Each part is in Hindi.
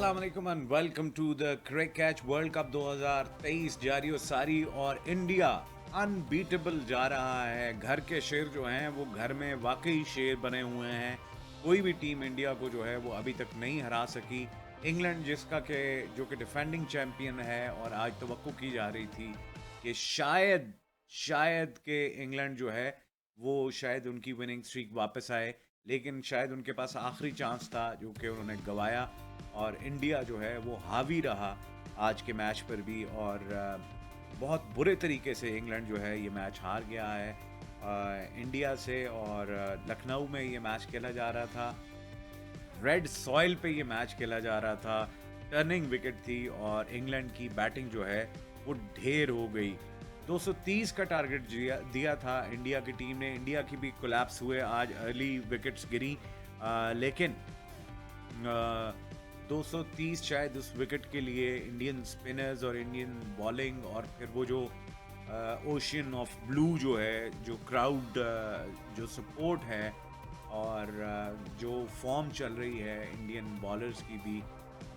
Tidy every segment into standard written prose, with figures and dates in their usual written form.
अस्सलाम वालेकुम and welcome to the cricket catch world cup 2023 जारी और सारी और इंडिया अनबीटेबल जा रहा है। घर के शेर जो हैं वो घर में वाकई शेर बने हुए हैं। कोई भी टीम इंडिया को जो है वो अभी तक नहीं हरा सकी। इंग्लैंड जिसका के जो कि डिफेंडिंग चैंपियन है और आज तवक्को की जा रही थी कि शायद शायद के इंग्लैंड जो है वो शायद उनकी विनिंग स्ट्रीक वापस आए, लेकिन शायद उनके पास आखिरी चांस था जो कि उन्होंने गंवाया और इंडिया जो है वो हावी रहा आज के मैच पर भी। और बहुत बुरे तरीके से इंग्लैंड जो है ये मैच हार गया है इंडिया से। और लखनऊ में ये मैच खेला जा रहा था, रेड सॉइल पे ये मैच खेला जा रहा था, टर्निंग विकेट थी और इंग्लैंड की बैटिंग जो है वो ढेर हो गई। 230 का टारगेट दिया था इंडिया की टीम ने। इंडिया की भी कोलैप्स हुए, आज अर्ली विकेट्स गिरी, लेकिन 230 शायद उस विकेट के लिए इंडियन स्पिनर्स और इंडियन बॉलिंग और फिर वो जो ओशियन ऑफ ब्लू जो है, जो क्राउड, जो सपोर्ट है और जो फॉर्म चल रही है इंडियन बॉलर्स की भी,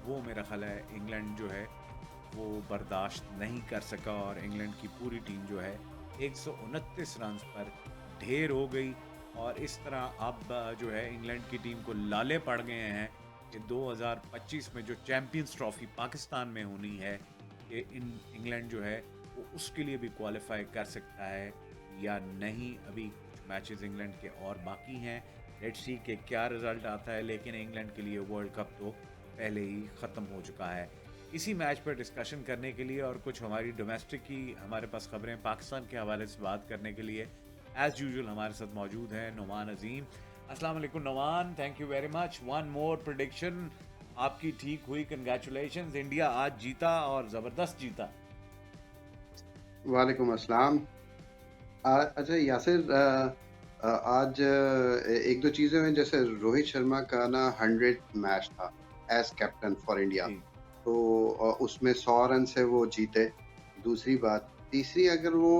वो मेरा ख्याल है इंग्लैंड जो है वो बर्दाश्त नहीं कर सका और इंग्लैंड की पूरी टीम जो है 129 रन पर ढेर हो गई। और इस तरह अब जो है इंग्लैंड की टीम को लाले पड़ गए हैं कि 2025 में जो चैंपियंस ट्रॉफी पाकिस्तान में होनी है कि इंग्लैंड जो है वो उसके लिए भी क्वालिफाई कर सकता है या नहीं। अभी कुछ मैचेस इंग्लैंड के और बाकी हैं, लेट्स सी कि क्या रिजल्ट आता है, लेकिन इंग्लैंड के लिए वर्ल्ड कप तो पहले ही ख़त्म हो चुका है। इसी मैच पर डिस्कशन करने के लिए और कुछ हमारी डोमेस्टिक की हमारे पास खबरें पाकिस्तान के हवाले से बात करने के लिए एज यूजुअल हमारे साथ मौजूद है नुमान अजीम। अस्सलाम वालेकुम Numan, thank you very much. One more prediction आपकी ठीक हुई, कंग्रेचुलेशंस, इंडिया आज जीता और ज़बरदस्त जीता। वालेकुम अस्सलाम। अच्छा यासिर, आज एक दो चीज़ें हैं। जैसे रोहित शर्मा का ना 100 मैच था एज कैप्टन फॉर इंडिया, जी तो उसमें 100 रन से वो जीते। दूसरी बात, तीसरी, अगर वो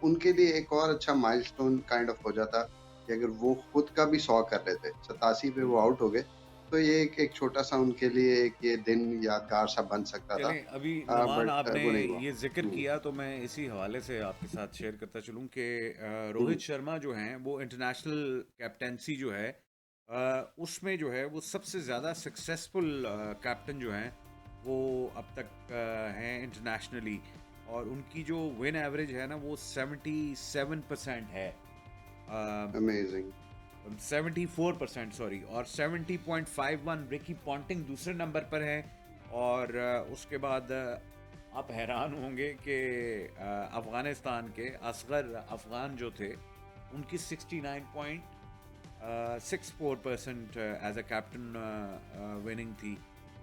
उनके लिए एक और अच्छा माइलस्टोन काइंड ऑफ हो जाता कि अगर वो खुद का भी 100 कर लेते। 87 पे वो बिल्कुल। आउट हो गए, तो ये एक छोटा सा उनके लिए एक ये दिन यादगार सा बन सकता था। चलें, अभी नुमान बट आपने वो नहीं हुआ। ये जिक्र हम्म, किया तो मैं इसी हवाले से आपके साथ शेयर करता चलूं कि हम्म, रोहित शर्मा जो हैं वो इंटरनेशनल कैप्टेंसी जो है उसमें जो है वो सबसे ज़्यादा सक्सेसफुल कैप्टन जो हैं वो अब तक हैं इंटरनेशनली। और उनकी जो विन एवरेज है ना वो 77% है, अमेजिंग। 74% सॉरी, और 70.51 रिकी पॉन्टिंग दूसरे नंबर पर है। और उसके बाद आप हैरान होंगे कि अफ़गानिस्तान के असगर अफ़गान जो थे उनकी 69.64% एज अ कैप्टन विनिंग थी।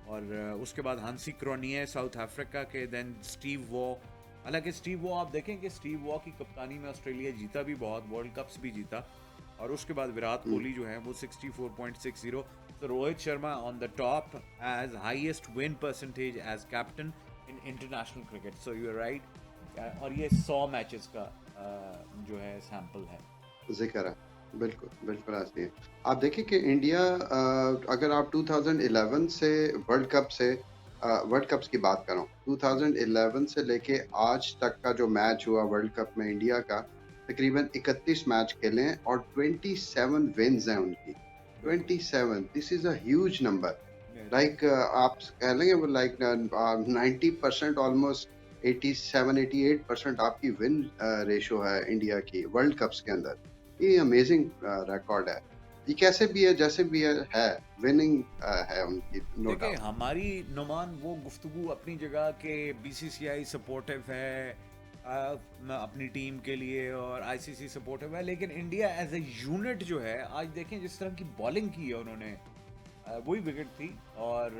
और उसके बाद हांसी क्रोनिए साउथ अफ्रीका के, देन स्टीव वॉ। हालांकि स्टीव वॉ आप देखें कि स्टीव वॉ की कप्तानी में ऑस्ट्रेलिया जीता भी बहुत, वर्ल्ड कप्स भी जीता। और उसके बाद विराट कोहली जो है वो 64.60। तो Rohit Sharma on the top as highest win percentage as captain in international cricket. So you are right. और ये 100 मैचेस का जो है सैंपल है। ज़िक्र है। बिल्कुल, बिल्कुल ऐसे ही है। आप देखिए कि इंडिया, अगर आप 2011 से वर्ल्ड कप्स की बात कर रहा हूँ, 2011 से लेके आज तक का जो मैच हुआ वर्ल्ड कप में इंडिया का, तकरीबन 31 मैच खेले हैं और 27 विन्स हैं उनकी। बिल्कुल। 27, this is a huge number. बिल्कुल। लाइक आप कह लेंगे वो लाइक 90% ऑलमोस्ट 87-88% आपकी विन रेशियो है इंडिया की वर्ल्ड कप्स के अंदर। ये अमेजिंग रिकॉर्ड है। ये कैसे भी है, जैसे भी है विनिंग है उनकी, नो देखिए डाउट। हमारी नुमान वो गुफ्तगू अपनी जगह के बीसीसीआई सपोर्टिव है अपनी टीम के लिए और आईसीसी सपोर्टिव है, लेकिन इंडिया एज ए यूनिट जो है आज देखें जिस तरह की बॉलिंग की है उन्होंने, वही विकेट थी। और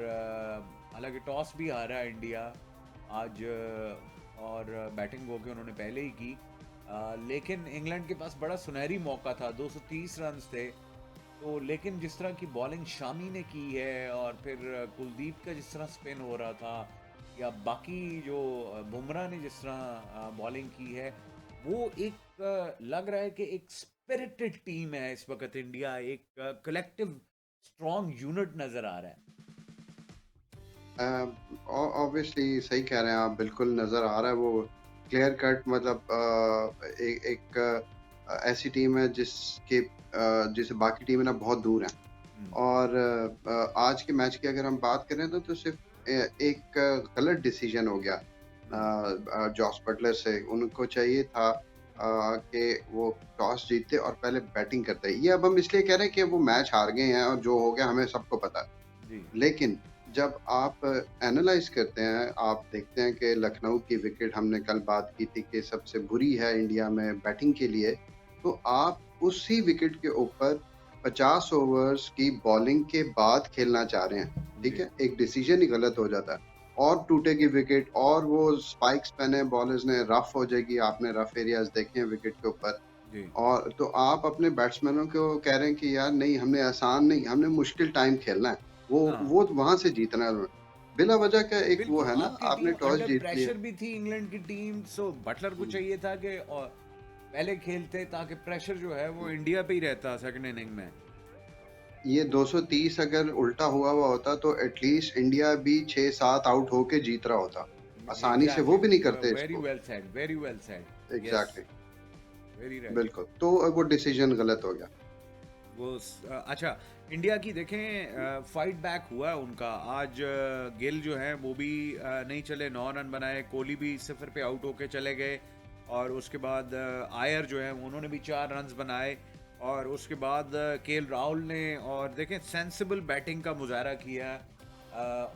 हालांकि टॉस भी हारा है इंडिया आज, और बैटिंग वो के उन्होंने पहले ही की, लेकिन इंग्लैंड के पास बड़ा सुनहरी मौका था, 230 रन थे। तो लेकिन जिस तरह की बॉलिंग शामी ने की है और फिर कुलदीप का जिस तरह स्पिन हो रहा था, या बाकी जो बुमराह ने जिस तरह बॉलिंग की है, वो एक लग रहा है कि एक स्पिरिटेड टीम है इस वक्त इंडिया, एक कलेक्टिव स्ट्रॉन्ग यूनिट नजर आ रहा है। ऑब्वियसली सही कह रहे हैं आप, बिल्कुल नज़र आ रहा है वो क्लियर कट, मतलब एक ऐसी टीम है जिसे बाकी टीमें ना बहुत दूर हैं। हम्म, और आज के मैच की अगर हम बात करें तो सिर्फ एक गलत डिसीजन हो गया हम्म, जॉस बटलर से। उनको चाहिए था कि वो टॉस जीतते और पहले बैटिंग करते। ये अब हम इसलिए कह रहे हैं कि वो मैच हार गए हैं और जो हो गया हमें सबको पता है। जी, लेकिन जब आप एनालाइज करते हैं, आप देखते हैं कि लखनऊ की विकेट, हमने कल बात की थी कि सबसे बुरी है इंडिया में बैटिंग के लिए, तो आप उसी विकेट के ऊपर 50 ओवर्स की बॉलिंग के बाद खेलना चाह रहे हैं, ठीक जी, है? एक डिसीजन ही गलत हो जाता है और टूटेगी विकेट और वो स्पाइक्स पहने बॉलर्स ने, रफ हो जाएगी, आपने रफ एरियाज देखे हैं विकेट के ऊपर। जी। और तो आप अपने बैट्समैनों को कह रहे हैं कि यार नहीं, हमने आसान नहीं, हमने मुश्किल टाइम खेलना है। वो हाँ, वो वहाँ से जीतना है। बिला वजह का एक वो बिल्कुल, है ना, आपकी आपने टीम टॉस अंडर जीत लिया। प्रेशर भी थी, इंग्लैंड की टीम, सो बटलर को हुँ, चाहिए था कि और पहले खेलते ताकि प्रेशर जो है वो हुँ। इंडिया पे ही रहता सेकंड इनिंग में। ये 230 अगर उल्टा हुआ हुआ होता तो एटलीस्ट इंडिया भी 6-7 आउट होके जीत रहा होता। आसानी से वो एग्जैक्टली, भी नहीं करते वेरी इसको। Well said, very well said. Yes, exactly, very right. बिल्कुल। तो वो डिसीजन गलत हो गया। अच्छा, इंडिया की देखें फाइट बैक हुआ है उनका आज। गिल जो है वो भी नहीं चले, 9 रन बनाए, कोहली भी 0 पे आउट होके चले गए। और उसके बाद आयर जो है उन्होंने भी 4 रन्स बनाए। और उसके बाद केएल राहुल ने, और देखें, सेंसिबल बैटिंग का मुजाहरा किया।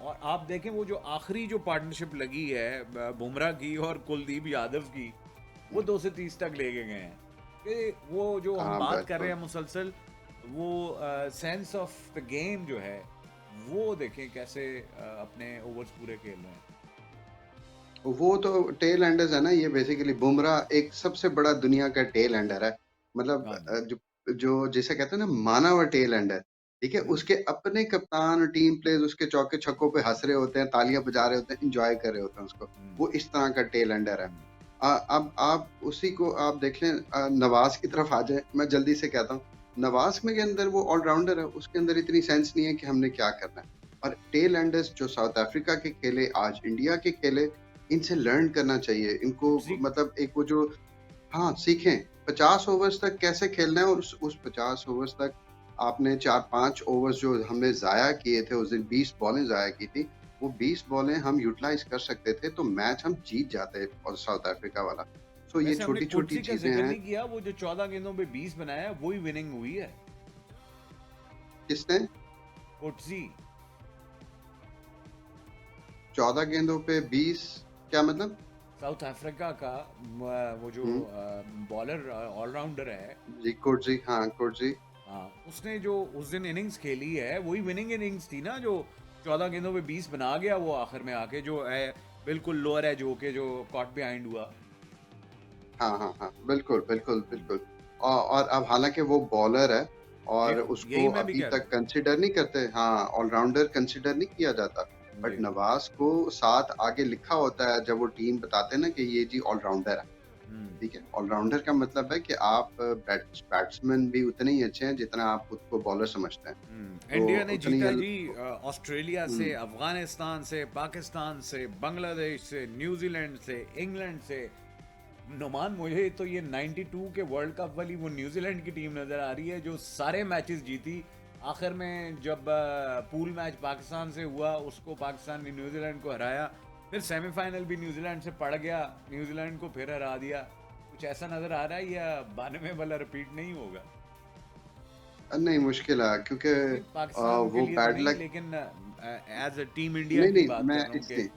और आप देखें वो जो आखिरी जो पार्टनरशिप लगी है बुमराह की और कुलदीप यादव की, वो हुँ। 2 से 30 तक ले गए हैं। कि वो जो हम हाँ, बात कर रहे बिल्कुल। हैं मुसलसल, वो सेंस ऑफ द गेम जो है वो देखें कैसे अपने ओवर्स पूरे खेल रहे हैं। वो तो टेल एंडर्स है ना, ये बेसिकली बुमराह एक सबसे बड़ा दुनिया का टेल एंडर है। मतलब हाँ जी। जो जो जिसे कहते हैं ना माना हुआ टेल एंडर, ठीक है? हम्म, उसके अपने कप्तान और टीम प्लेयर्स उसके चौके-छक्कों पे हँस रहे होते हैं, तालियाँ बजा रहे होते हैं, एन्जॉय कर रहे होते हैं उसको। हम्म, वो इस तरह का टेल एंडर है। हम्म, अब आप उसी को आप देख लें, नवाज़ की तरफ आ जाएँ, मैं जल्दी से कहता हूँ। नवाज़ में के अंदर वो ऑलराउंडर है, उसके अंदर इतनी सेंस नहीं है कि हमने क्या करना है। और टेल एंडर्स जो साउथ अफ्रीका के खेले, आज इंडिया के खेले, इनसे लर्न करना चाहिए। इनको कुछ सीख। मतलब एक वो जो हाँ, सीखें। 50 ओवर्स तक कैसे खेलना है और उस 50 ओवर्स तक आपने 4-5 ओवर्स जो हमने ज़ाया किए थे, उस दिन 20 बॉलें ज़ाया की थी, वो 20 बॉलें हम यूटिलाइज़ कर सकते थे, तो मैच हम जीत जाते और साउथ अफ्रीका वाला। तो ये वैसे हमने छोटी-छोटी कुर्सी का चीज़ें जिक्र हैं। नहीं किया, वो जो 14 गेंदों पे 20 बनाया वही विनिंग हुई है। किसने कोटसी। 14 गेंदों पे 20, क्या मतलब? साउथ अफ्रीका का वो जो हुँ, बॉलर ऑलराउंडर है। जी, कोटज़ी, हाँ, कोटज़ी। हाँ, उसने जो उस दिन इनिंग्स खेली है वही विनिंग इनिंग्स थी ना, जो 14 गेंदों पे 20 बना गया वो आखिर में आके, जो है बिल्कुल लोअर एज होके जो कॉट बिहाइंड हुआ। हाँ, हाँ, हाँ। बिल्कुल, बिल्कुल, हम्म, बिल्कुल। और अब हालाँकि वो बॉलर है और यही उसको मैं भी अभी कह रहा तक हूँ। कंसिडर नहीं करते, हाँ, ऑलराउंडर कंसिडर नहीं किया जाता। बट जी। नवाज़ को साथ आगे लिखा होता है जब वो टीम बताते हैं ना कि ये जी ऑलराउंडर है, हम्म, ठीक है? ऑलराउंडर का मतलब है कि आप बैट्समैन भी उतने ही अच्छे हैं जितना आप खुद को बॉलर समझते हैं। तो इंडिया ने उतनी जीता अल जी, ऑस्ट्रेलिया से, हुँ, अफगानिस्तान से, पाकिस्तान से, बांग्लादेश से, न्यूजीलैंड से, इंग्लैंड से। नुमान, मुझे तो ये 92 के वर्ल्ड कप वाली वो न्यूजीलैंड की टीम नज़र आ रही है जो सारे मैचेस जीती। आखिर में जब पूल मैच पाकिस्तान से हुआ, उसको पाकिस्तान ने न्यूजीलैंड को हराया। फिर सेमीफाइनल भी न्यूजीलैंड से पड़ गया, न्यूजीलैंड को फिर हरा दिया। कुछ ऐसा नज़र आ रहा है या 92 वाला रिपीट नहीं होगा? नहीं मुश्किल है क्योंकि नहीं, पाकिस्तान के वो लिए तो बैड नहीं, लक लेकिन एज अ टीम इंडिया नहीं, की नहीं, बात कर मैं रहा हूँ कि इसलिए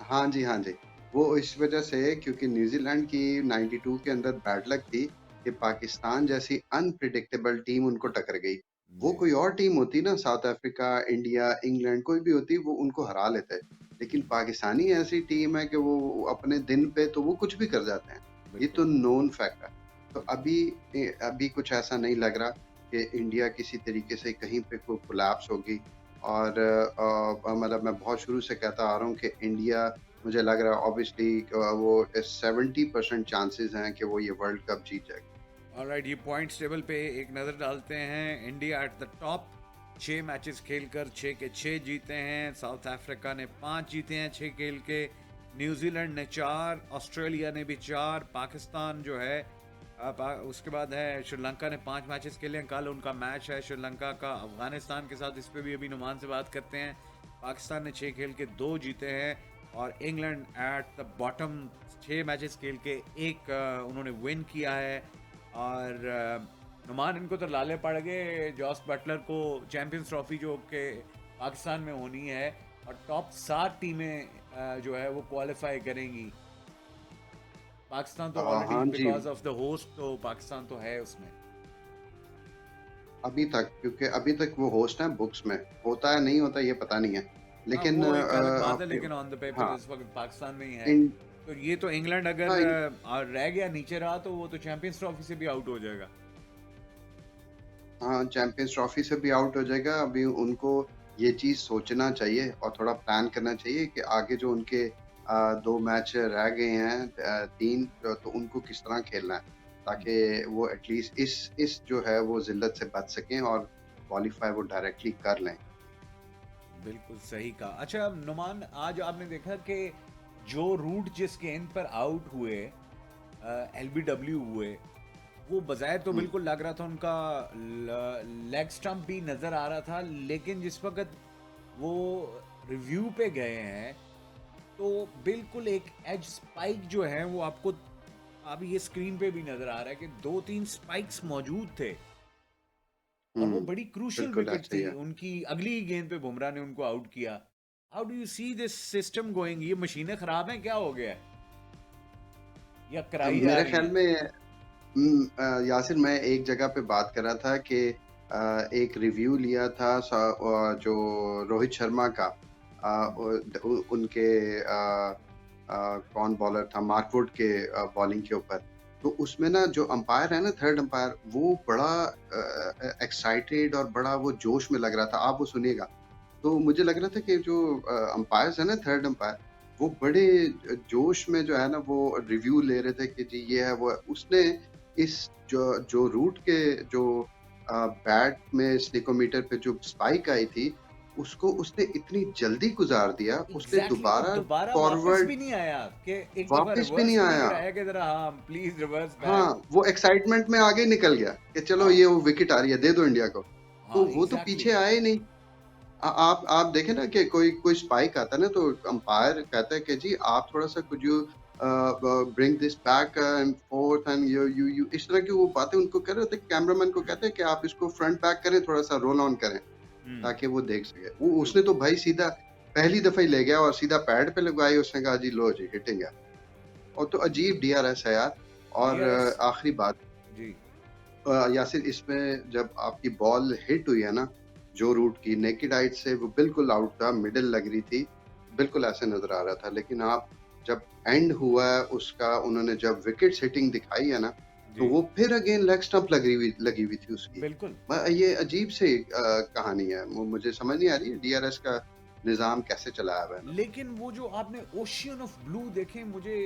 हाँ जी, हाँ जी। वो इस वज़ह से क्योंकि न्यूज़ीलैंड की 92 के अंदर बैड लक थी कि पाकिस्तान जैसी अनप्रेडिक्टेबल टीम उनको टकर गई। वो जी। कोई और टीम होती ना, साउथ अफ्रीका, इंडिया, इंग्लैंड कोई भी होती, वो उनको हरा लेते। लेकिन हम्म, पाकिस्तानी ऐसी टीम है कि वो अपने दिन पे तो वो कुछ भी कर जाते हैं। ये तो बिल्कुल, नोन फैक्ट है। तो बिल्कुल। अभी कुछ ऐसा नहीं लग रहा कि इंडिया किसी तरीके से कहीं पे कोलैप्स होगी। और मतलब मैं बहुत शुरू से कहता आ रहा हूँ कि इंडिया, मुझे लग रहा है ऑब्वियसली वो 70% चांसेस हैं कि वो ये वर्ल्ड कप जीत जाएगी। ऑलराइट, ये पॉइंट्स टेबल पे एक नज़र डालते हैं। India at the top, 6 matches खेलकर 6 के 6 जीते हैं। साउथ अफ्रीका ने 5 जीते हैं 6 खेल के। न्यूजीलैंड ने 4, ऑस्ट्रेलिया ने भी 4, पाकिस्तान जो है उसके बाद है श्रीलंका ने 5 मैचेस खेले हैं। कल उनका मैच है श्रीलंका का अफगानिस्तान के साथ, इस पर भी अभी नुमान से बात करते हैं। पाकिस्तान ने 6 खेल के 2 जीते हैं और England at the bottom 6 matches खेल के 1 उन्होंने विन किया है। और नुमान इनको तो लाले पड़ गए जॉस बटलर को चैंपियंस ट्रॉफी जो के पाकिस्तान में होनी है, और टॉप 7 टीमें जो है वो क्वालिफाई करेंगी। पाकिस्तान तो ऑलरेडी हाँ जी, बिकॉज ऑफ द होस्ट तो पाकिस्तान तो है उसमें। अभी तक, क्योंकि अभी तक वो होस्ट है, बुक्स में होता है नहीं होता ये पता नहीं है, हाँ लेकिन वो एक अलग बात है, आपने लेकिन ऑन द पेपर हाँ इस वक्त पाकिस्तान में ही है। इन तो ये तो इंग्लैंड अगर हाँ रह गया नीचे रहा तो वो तो चैंपियंस ट्रॉफी से भी आउट हो जाएगा। हाँ, चैंपियंस ट्रॉफी से भी आउट हो जाएगा। अभी उनको ये चीज़ सोचना चाहिए और थोड़ा प्लान करना चाहिए कि आगे जो उनके 2 मैच रह गए हैं, 3, तो उनको किस तरह खेलना है, ताकि वो एटलीस्ट इस जो है वो ज़िल्लत से बच सकें और क्वालीफाई वो डायरेक्टली कर लें। बिल्कुल सही कहा। अच्छा नुमान, आज आपने देखा कि जो रूट जिस गेंद पर आउट हुए, एलबीडब्ल्यू हुए, वो बजाय तो हुँ, बिल्कुल लग रहा था उनका लेग स्टंप भी नजर आ रहा था, लेकिन जिस वक्त वो रिव्यू पे गए हैं तो बिल्कुल एक एज स्पाइक जो है वो आपको अभी ये स्क्रीन पे भी नजर आ रहा है कि 2-3 स्पाइक्स मौजूद थे। और वो हुँ, बड़ी क्रूशियल बिल्कुल विकेट ऐसे ही थी है। उनकी। अगली ही गेंद पे बुमराह ने उनको आउट किया। How do you see this system going? ये मशीनें खराब हैं, क्या हो गया है, या कराई जा मेरे रही ख्याल हैं? में यासिर, मैं एक जगह पे बात कर रहा था कि एक रिव्यू लिया था जो रोहित शर्मा का, उनके कौन बॉलर था, मार्कवुड के बॉलिंग के ऊपर। तो उसमें ना जो अंपायर है ना, थर्ड अंपायर, वो बड़ा एक्साइटेड और बड़ा वो जोश में लग रहा था। आप वो सुनिएगा। तो मुझे लग रहा था कि जो अंपायर्स है ना, थर्ड अंपायर, वो बड़े जोश में जो है ना वो रिव्यू ले रहे थे कि जी ये है वो है। उसने इस जो जो रूट के जो बैट में स्निकोमीटर पे जो स्पाइक आई थी, उसको उसने इतनी जल्दी गुजार दिया, उसने एग्जैक्टली और दोबारा दोबारा वापस फॉरवर्ड भी नहीं आया कि एक दफा वापस भी रिवर्स नहीं भी नहीं आया। कराया कि जरा हाँ प्लीज रिवर्स बैक। हाँ, वो एक्साइटमेंट में आगे निकल गया कि चलो हाँ ये वो विकेट आ रही है, दे दो इंडिया को। तो हाँ वो तो एग्जैक्टली। पीछे आए ही नहीं। आप देखें ना कि कोई कोई स्पाइक आता है ना, तो अंपायर कहता है कि जी आप थोड़ा-सा could you bring this back and fourth and you इस तरह की वो बातें उनको कर रहे थे। कैमरामैन को कहते हैं कि आप इसको फ्रंट बैक करें, थोड़ा-सा रोल ऑन करें, हम्म। ताकि वो देख सके। वो ट्रू। उसने तो भाई सीधा पहली दफा ही ले गया और सीधा पैड पे लगवाई, उसने कहा जी लो जी हिटिंग है। और तो अजीब डीआरएस है यार। और डीआरएस। आखिरी बात, जी। यासिर, इसमें जब आपकी बॉल हिट हुई है ना, जो रूट की नेकेड आइट से वो बिल्कुल आउट था, मिडल लग रही थी, बिल्कुल ऐसे नजर आ रहा था। लेकिन आप जब एंड हुआ है उसका, उन्होंने जब विकेट हिटिंग दिखाई है ना, तो जी वो फिर अगेन लेग स्टंप लगी हुई थी उसकी। बिल्कुल। ये अजीब सी कहानी है। मुझे समझ नहीं आ रही है डीआरएस का निजाम कैसे चलाया हुआ है इन्होंने। लेकिन वो जो आपने ओशियन ऑफ ब्लू देखे, मुझे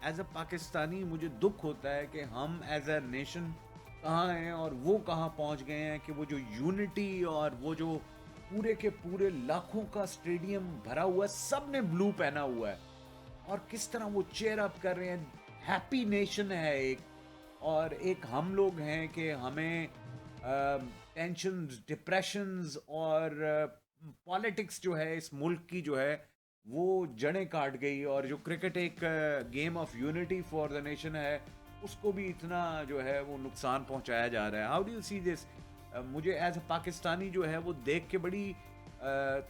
एज अ पाकिस्तानी मुझे दुख होता है कि हम एज अ नेशन कहाँ हैं और वो कहाँ पहुंच गए हैं कि वो जो यूनिटी और वो जो पूरे के पूरे लाखों का स्टेडियम भरा हुआ है, सब ने ब्लू पहना हुआ है और किस तरह वो चेयर अप कर रहे हैं। हैप्पी नेशन है एक, और एक हम लोग हैं कि हमें टेंशन डिप्रेशंस और पॉलिटिक्स जो है इस मुल्क की जो है वो जड़ें काट गई, और जो क्रिकेट एक game of unity for the nation है उसको भी इतना जो है वो नुकसान पहुंचाया जा रहा है। How do you see this? मुझे एज अ पाकिस्तानी जो है वो देख के बड़ी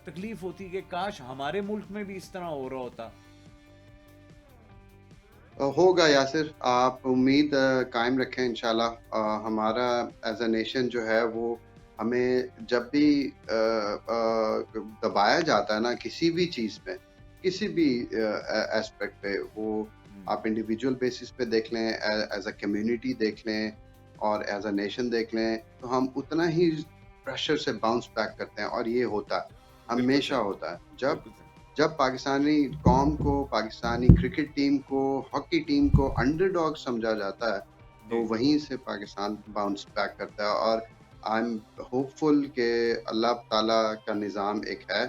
तकलीफ होती कि काश हमारे मुल्क में भी इस तरह हो रहा होता। होगा यासिर, आप उम्मीद कायम रखें इंशाल्लाह। हमारा एज अ नेशन जो है वो, हमें जब भी दबाया जाता है ना किसी भी चीज़ में, किसी भी एस्पेक्ट पे, वो हम्म। आप इंडिविजुअल बेसिस पे देख लें, एज अ कम्युनिटी देख लें और एज अ नेशन देख लें, तो हम उतना ही प्रेशर से बाउंस बैक करते हैं और ये होता है, बिल्कुल हमेशा सही। होता है। जब बिल्कुल सही। जब पाकिस्तानी कौम को, पाकिस्तानी क्रिकेट टीम को, हॉकी टीम को अंडरडॉग समझा जाता है, तो जी। वहीं से पाकिस्तान बाउंस बैक करता है। और आई एम होपफुल कि अल्लाह ताला का निज़ाम एक है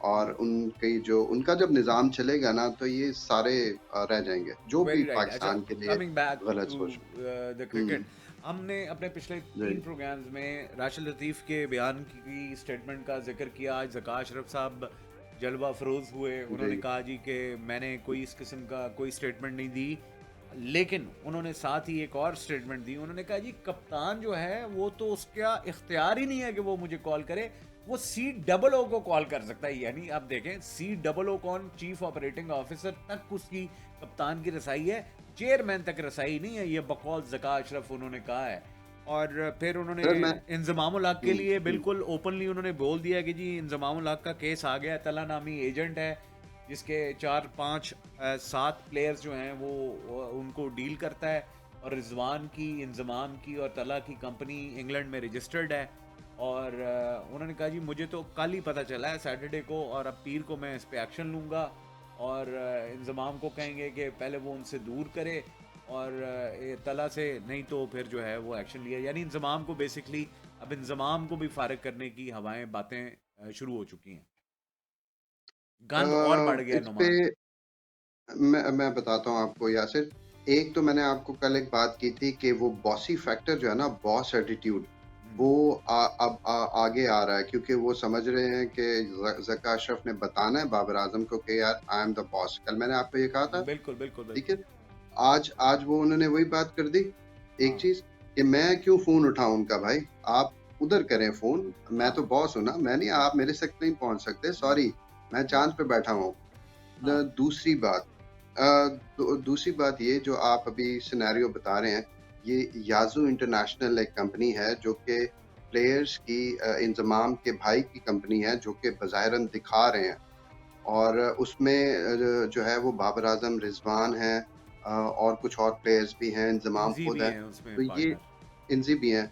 और उनकी जो उनका जब निज़ाम चलेगा ना तो ये सारे रह जाएँगे, जो भी वेरी राइट। अच्छा, पाकिस्तान के लिए कमिंग बैक गलत टू सोच द हुँ, क्रिकेट, हमने अपने पिछले जी, 3 प्रोग्राम्स में राशिद लतीफ़ के बयान की स्टेटमेंट का ज़िक्र किया। आज ज़का अशरफ साहब जलवा फ़रोज़ हुए। उन्होंने जी। कहा जी कि मैंने कोई इस किस्म का कोई स्टेटमेंट नहीं दी। लेकिन उन्होंने साथ ही एक और स्टेटमेंट दी। उन्होंने कहा जी कप्तान जो है वो तो उसका इख्तियार ही नहीं है कि वो मुझे कॉल करे। वो COO को कॉल कर सकता है। यानी आप देखें, COO कौन, चीफ ऑपरेटिंग ऑफिसर तक उसकी कप्तान की रसाई है, चेयरमैन तक रसाई नहीं है। ये बकौल ज़का अशरफ उन्होंने कहा है। और फिर उन्होंने सर मैं इंज़मामुल हक के हुँ, लिए हुँ, बिल्कुल ओपनली उन्होंने बोल दिया कि जी इंज़मामुल हक का केस आ गया है। तला नामी एजेंट है जिसके 4 5 7 प्लेयर्स जो हैं वो उनको डील करता है। और रिजवान की, इंजमाम की और तला की कंपनी इंग्लैंड में रजिस्टर्ड है। और उन्होंने कहा जी मुझे तो कल ही पता चला है सैटरडे को, और अब पीर को मैं इस पे एक्शन लूँगा। और इंजमाम को कहेंगे कि पहले वो उनसे दूर करे, और तला से नहीं तो फिर जो है वो एक्शन लिया। यानी इंजमाम को बेसिकली अब इंजमाम को भी फारिग करने की हवाएं बातें शुरू हो चुकी हैं। गंद और बढ़ गया इस पे नुमान। मैं बताता हूँ आपको यासिर, एक तो मैंने आपको कल एक बात की थी कि वो बॉसी फैक्टर जो है ना, बॉस एटीट्यूड, हम्म, वो अब आगे आ रहा है क्योंकि वो समझ रहे हैं कि ज़का अशरफ ने बताना है बाबर आज़म को कि यार आई एम द बॉस। कल मैंने आपको ये कहा था, बिल्कुल बिल्कुल ठीक बिल्कुल। है? आज आज वो उन्होंने वही बात कर दी, एक हाँ चीज़ कि मैं क्यों फ़ोन उठाऊँ उनका भाई, आप उधर करें फ़ोन, मैं हाँ। तो बॉस हूँ ना, मैं नहीं, हम्म, आप मेरे तक नहीं पहुँच सकते, हम्म, सॉरी, मैं हम्म, चाँद पे बैठा हूँ। हाँ दूसरी बात दूसरी बात ये जो आप अभी सिनेरियो बता रहे हैं, ये याज़ू इंटरनेशनल एक कंपनी है जो कि प्लेयर्स की इंज़माम के भाई की कंपनी है जो कि बज़ाहिरन दिखा रहे हैं और उसमें जो है वो बाबर आज़म, रिज़वान हैं और कुछ और प्लेयर्स भी हैं, इंज़माम इनजी खुद भी है। हैं उसमें तो ये पार्टनर। इनज़ी भी हैं।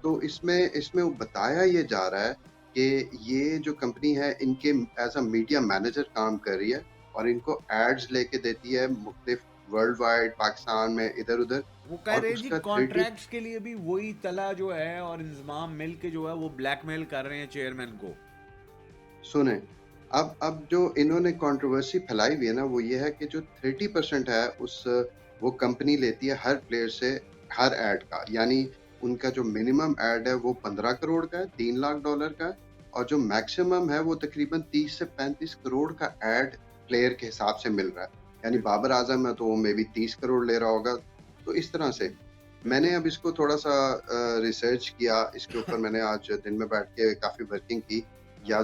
तो इसमें इसमें वो बताया ये जा रहा है कि ये जो कंपनी है इनके एज़ अ मीडिया मैनेजर काम कर रही है और इनको एड्स लेके देती है मुख्तलिफ वर्ल्ड वाइड, पाकिस्तान में, इधर-उधर वो कह और रहे हैं जी उसका 30 कॉन्ट्रैक्ट्स के लिए भी वही तला जो है और इंजमाम मिल के जो है वो ब्लैकमेल कर रहे हैं चेयरमैन को। सुने, अब जो इन्होंने कंट्रोवर्सी फैलाई हुई है ना, वो ये है कि जो 30% है उस वो कंपनी लेती है हर प्लेयर से हर ऐड का। यानी उनका जो मिनिमम ऐड है वो 15 करोड़ का है, $3 लाख का है और जो मैक्सिमम है वो तकरीबन 30 से 35 करोड़ का ऐड प्लेयर के हिसाब से मिल रहा है। यानी बिल्कुल बाबर आज़म है तो वो मेबी 30 करोड़ ले रहा होगा। तो इस तरह से मैंने बिल्कुल। अब इसको थोड़ा-सा रिसर्च किया, इसके ऊपर मैंने आज दिन में बैठ के काफ़ी वर्किंग की। हाँ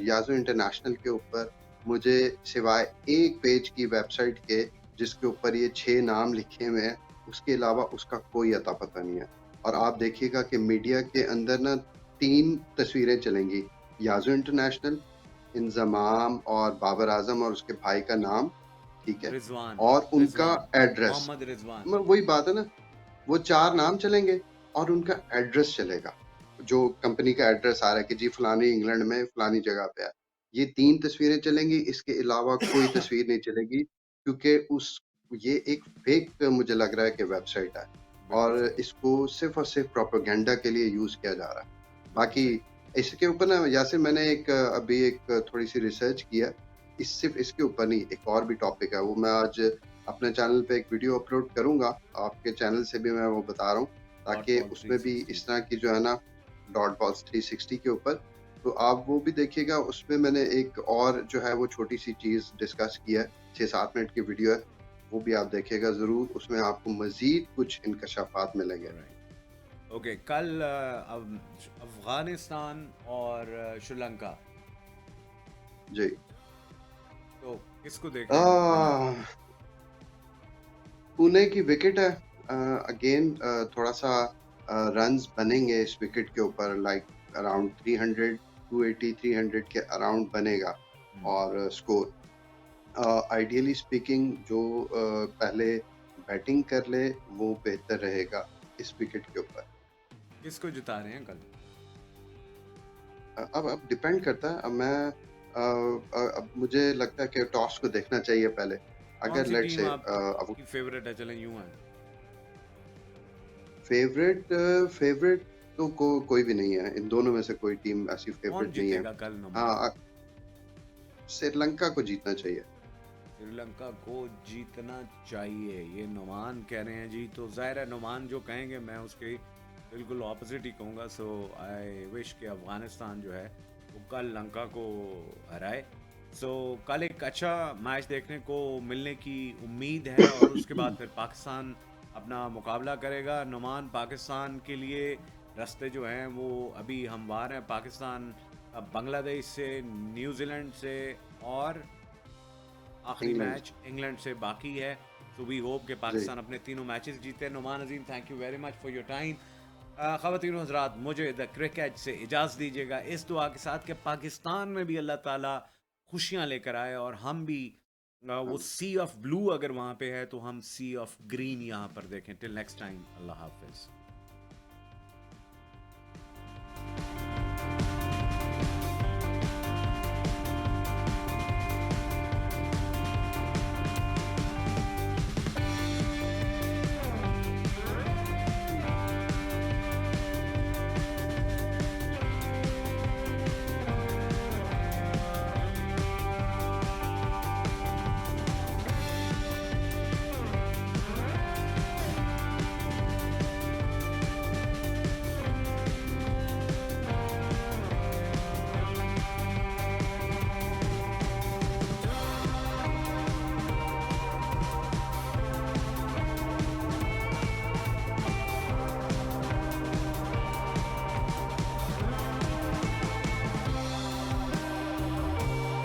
याज़ू इंटरनेशनल के ऊपर मुझे सिवाय एक पेज की वेबसाइट के जिसके ऊपर ये 6 नाम लिखे हुए हैं, उसके अलावा उसका कोई अता-पता नहीं है। और आप बिल्कुल। देखिएगा कि मीडिया के अंदर ना 3 तस्वीरें चलेंगी, याज़ू इंटरनेशनल, इंज़माम और बाबर आज़म और उसके भाई का नाम, ठीक है? रिजवान। और उनका रिजवान। एड्रेस, मोहम्मद रिजवान। मतलब वही बात है ना, वो 4 नाम चलेंगे और उनका एड्रेस चलेगा। जो कंपनी का एड्रेस आ रहा है कि जी फलानी इंग्लैंड में फलानी जगह पे है। ये 3 तस्वीरें चलेंगी, इसके अलावा कोई तस्वीर नहीं चलेगी क्योंकि उस ये एक फेक मुझे लग रहा है कि वेबसाइट है बिल्कुल और सही। इसको सिर्फ़ और सिर्फ़ प्रोपेगेंडा के लिए यूज़ किया जा रहा है। बिल्कुल बाकी सही। इसके ऊपर ना यासिर मैंने अभी एक थोड़ी-सी रिसर्च की है। इस सिर्फ़ इसके ऊपर नहीं, एक और भी टॉपिक है, वो मैं आज अपने चैनल पे एक वीडियो अपलोड करूँगा। आपके चैनल से भी मैं वो बता रहा हूँ, डॉट ताकि बॉल उसमें भी 360। इस तरह की जो है ना डॉट बॉल्स 360 के ऊपर, तो आप वो भी देखिएगा। उसमें मैंने एक और जो है वो छोटी-सी चीज़ डिस्कस की है, 6-7 मिनट की वीडियो है, वो भी आप देखिएगा ज़रूर। उसमें आपको मज़ीद कुछ इंकशाफ़ात मिलेंगे। ऑलराइट। ओके, कल अफगानिस्तान और श्रीलंका, जी। तो किसको देख रहे हैं विनर? आह! पुणे की विकेट है। अगेन थोड़ा-सा रन्स बनेंगे इस विकेट के ऊपर, लाइक अराउंड 300, 280, 300 के अराउंड बनेगा हम्म, और स्कोर आइडियली स्पीकिंग जो पहले बैटिंग कर ले वो बेहतर रहेगा इस विकेट के ऊपर। किसको जिता रहे हैं कल? अब डिपेंड करता है। अब मुझे लगता है कि टॉस को देखना चाहिए पहले। कौन अगर सी लेट्स टीम से आपकी फेवरेट है? चलें यूं है। फेवरेट फेवरेट तो कोई भी नहीं है। इन दोनों में से कोई टीम ऐसी कौन फ़ेवरेट नहीं है। जीतेगा कल नुमान? हाँ, श्रीलंका को जीतना चाहिए। श्रीलंका को जीतना चाहिए, ये नुमान कह रहे हैं जी। तो ज़ाहिर है नुमान जो कहेंगे मैं उसके बिल्कुल ऑपोजिट ही कहूँगा। सो आई विश कि अफ़गानिस्तान जो है वो कल लंका को हराए। सो कल एक अच्छा मैच देखने को मिलने की उम्मीद है और उसके बाद फिर पाकिस्तान अपना मुकाबला करेगा। नुमान, पाकिस्तान के लिए रास्ते जो हैं वो अभी हमवार हैं। पाकिस्तान अब बांग्लादेश से, न्यूजीलैंड से और आखिरी इंग्लैंड मैच इंग्लैंड से बाकी है। सो वी होप कि जी। पाकिस्तान अपने तीनों मैचेस जीते। Numan Azim, thank you very much for your time. ख़वातीन हज़रात, मुझे द क्रिकेट से इजाज़त दीजिएगा इस दुआ के साथ कि पाकिस्तान में भी अल्लाह ताला खुशियाँ लेकर आए और हम भी वो हाँ। सी ऑफ ब्लू अगर वहाँ पे है तो हम सी ऑफ ग्रीन यहाँ पर देखें। टिल नेक्स्ट टाइम, अल्लाह हाफिज़।